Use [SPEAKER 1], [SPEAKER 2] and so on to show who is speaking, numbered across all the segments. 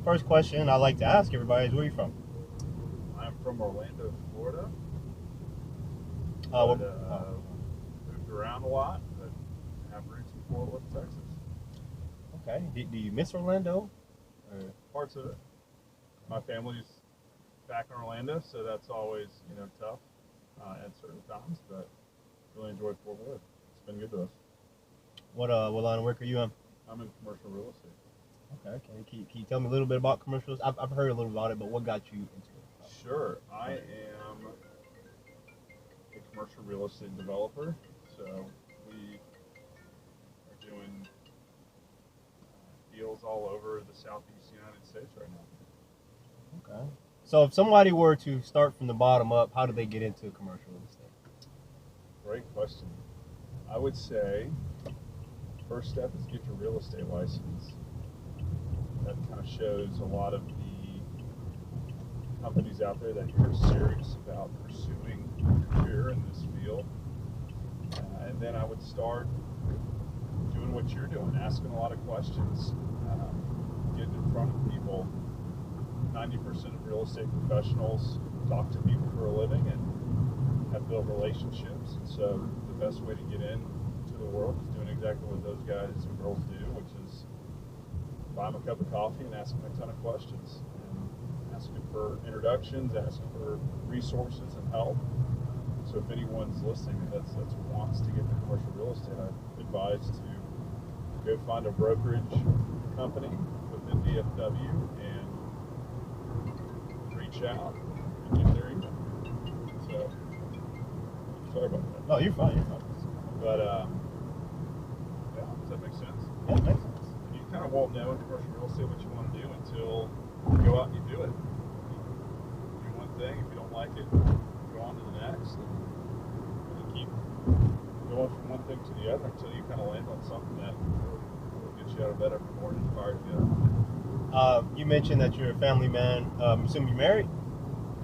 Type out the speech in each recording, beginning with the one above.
[SPEAKER 1] First question I like to ask everybody is, where are you from?
[SPEAKER 2] I'm from Orlando, Florida,
[SPEAKER 1] Uh,
[SPEAKER 2] but moved around a lot, but have roots in Fort Worth, Texas.
[SPEAKER 1] okay. Do you miss Orlando? Or,
[SPEAKER 2] Parts of it. My family's back in Orlando, so that's always tough at certain times, but really enjoyed Fort Worth. It's been good to us.
[SPEAKER 1] what line of work are you in?
[SPEAKER 2] I'm in commercial real estate.
[SPEAKER 1] Okay. Can you tell me a little bit about commercials? I've heard a little about it, but what got you into it?
[SPEAKER 2] Sure, I am a commercial real estate developer, so we are doing deals all over the southeast United States right now.
[SPEAKER 1] Okay. So if somebody were to start from the bottom up, how do they get into commercial real estate?
[SPEAKER 2] Great question. I would say first step is get your real estate license. That kind of shows a lot of the companies out there that you're serious about pursuing a career in this field. And then I would start doing what you're doing, asking a lot of questions, getting in front of people. 90% of real estate professionals talk to people for a living and have built relationships. And so the best way to get into the world is doing exactly what those guys and girls do, which is buy them a cup of coffee and ask them a ton of questions. And asking for introductions, asking for resources and help. So if anyone's listening that wants to get into commercial real estate, I advise to go find a brokerage company within DFW and reach out and get their email. So sorry about that.
[SPEAKER 1] No, you're fine. You're fine.
[SPEAKER 2] But yeah, does that make sense?
[SPEAKER 1] Yeah, it makes sense.
[SPEAKER 2] You kind of won't know in commercial real estate what you want to do until you go out and you do it. You do one thing, if you don't like it, go on to the next, and you keep going from one thing to the other until you kind of land on something that will get you out of bed every morning and fire you up.
[SPEAKER 1] You mentioned that you're a family man. Assume you're married.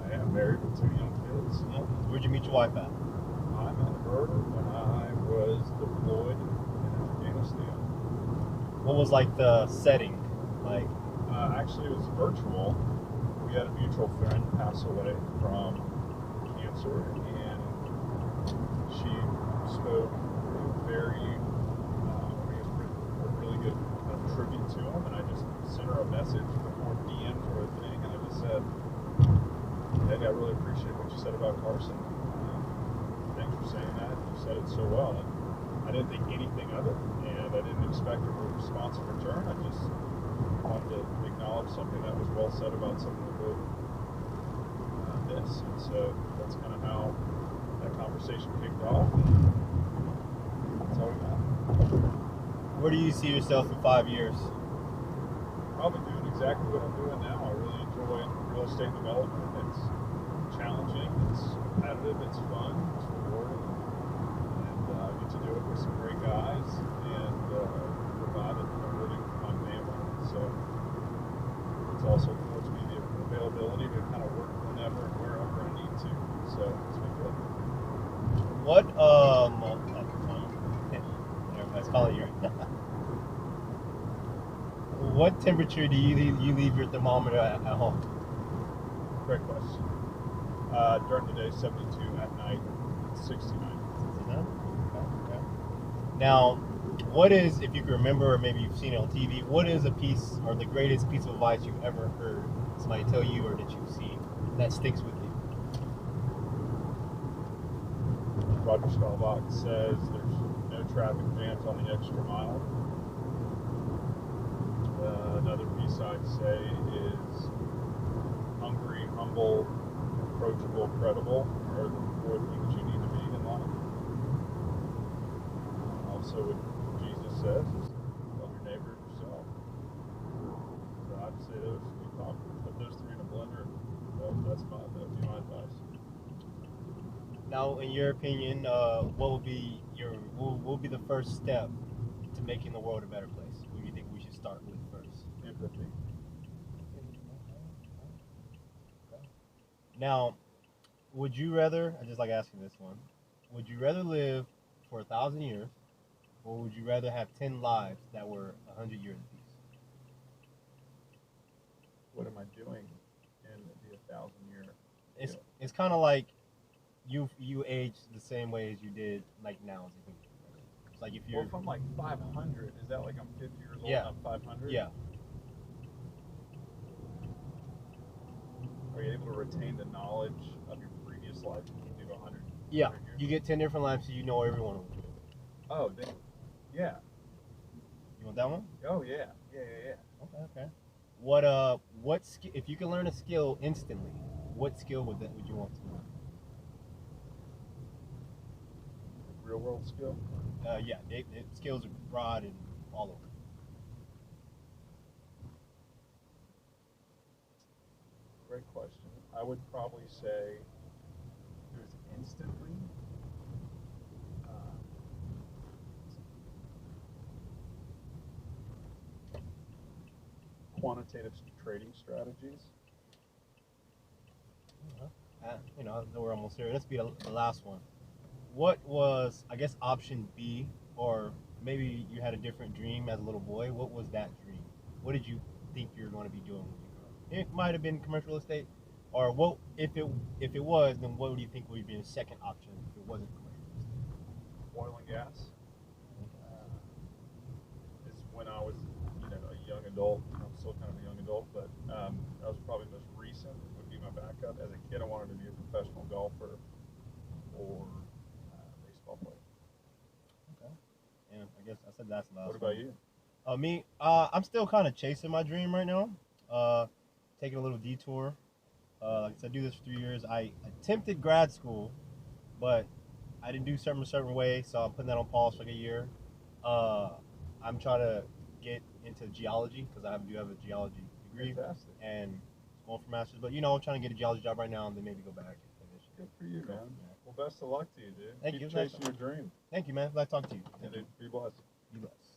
[SPEAKER 2] I am married with 2 young kids.
[SPEAKER 1] Yeah. Where'd you meet your wife at?
[SPEAKER 2] I met her when I was deployed in Afghanistan.
[SPEAKER 1] What was like the setting? Like,
[SPEAKER 2] Actually, it was virtual. We had a mutual friend pass away from cancer, and she spoke a really good kind of tribute to him, and I just sent her a message before DMs were a thing, and I just said, "Hey, I really appreciate what you said about Carson. Thanks for saying that. You said it so well." And I didn't think anything of it, and I didn't expect a response in return. I just wanted to acknowledge something that was well said about someone who lived this. And so that's kind of how that conversation kicked off. That's how we met.
[SPEAKER 1] where do you see yourself in 5 years?
[SPEAKER 2] Probably doing exactly what I'm doing now. I really enjoy real estate development. It's challenging, it's competitive, it's fun, it's rewarding, and I get to do it with some great guys and provide a living for my family. So it's also affords me the availability to kind of work whenever and wherever I need to. So it's been good.
[SPEAKER 1] What everybody's calling you. What temperature do you leave your thermometer at home?
[SPEAKER 2] Great question. During the day, 72. At night, 69.
[SPEAKER 1] Okay. Now, what is, if you can remember, or maybe you've seen it on TV, what is a piece or the greatest piece of advice you've ever heard somebody tell you or that you've seen that sticks with you?
[SPEAKER 2] Roger Staubach says there's no traffic jams on the extra mile. Another piece I'd say is hungry, humble, approachable, credible are the 4 things you need to be in life. Also, what Jesus says is love your neighbor as yourself. So I'd say those. You put those 3 in a blender. That would be my advice.
[SPEAKER 1] Now, in your opinion, what will be the first step to making the world a better place? What do you think we should start with first?
[SPEAKER 2] Empathy.
[SPEAKER 1] Now, would you rather? I just like asking this one. Would you rather live for 1,000 years, or would you rather have 10 lives that were 100 years apiece?
[SPEAKER 2] I doing in the 1,000-year?
[SPEAKER 1] It's kind of like you age the same way as you did like now as a human. It's like if you're
[SPEAKER 2] Well, if I'm like 500, is that like I'm 50 years old?
[SPEAKER 1] Yeah.
[SPEAKER 2] And I'm 500.
[SPEAKER 1] yeah.
[SPEAKER 2] Are you able to retain the knowledge of your previous life if you do 100?
[SPEAKER 1] Yeah,
[SPEAKER 2] 100 years?
[SPEAKER 1] you get 10 different lives, so you know every one of them.
[SPEAKER 2] Oh, then, yeah.
[SPEAKER 1] You want that one?
[SPEAKER 2] Oh, yeah. Yeah.
[SPEAKER 1] Okay. What skill? If you could learn a skill instantly, what skill would you want to learn?
[SPEAKER 2] Real world skill.
[SPEAKER 1] Yeah, skills are broad and all over.
[SPEAKER 2] Great question. I would probably say there's instantly. Quantitative trading strategies.
[SPEAKER 1] I know we're almost here. Let's be the last one. What was, I guess, option B, or maybe you had a different dream as a little boy? What was that dream? What did you think you were going to be doing when you grew up? It might have been commercial real estate, or what if it was? Then what do you think would be the second option if it wasn't commercial real estate?
[SPEAKER 2] Oil and gas. Is when I was, a young adult. I'm still kind of a young adult, but that was probably the most recent. Would be my backup. As a kid, I wanted to be a professional golfer or baseball player.
[SPEAKER 1] Okay. And I guess I said that's the last.
[SPEAKER 2] What about
[SPEAKER 1] one.
[SPEAKER 2] you?
[SPEAKER 1] Me, I'm still kind of chasing my dream right now. Taking a little detour. Like I said, I do this for 3 years. I attempted grad school, but I didn't do something a certain way, so I'm putting that on pause for like a year. I'm trying to get into geology because I do have a geology degree.
[SPEAKER 2] Fantastic.
[SPEAKER 1] And going for masters. But I'm trying to get a geology job right now and then maybe go back and finish.
[SPEAKER 2] Good for you, man. Well, best of luck to you, dude.
[SPEAKER 1] Thank
[SPEAKER 2] Keep
[SPEAKER 1] you.
[SPEAKER 2] chasing your dream.
[SPEAKER 1] Thank you, man. Glad to talk to you.
[SPEAKER 2] And be blessed.
[SPEAKER 1] Be blessed.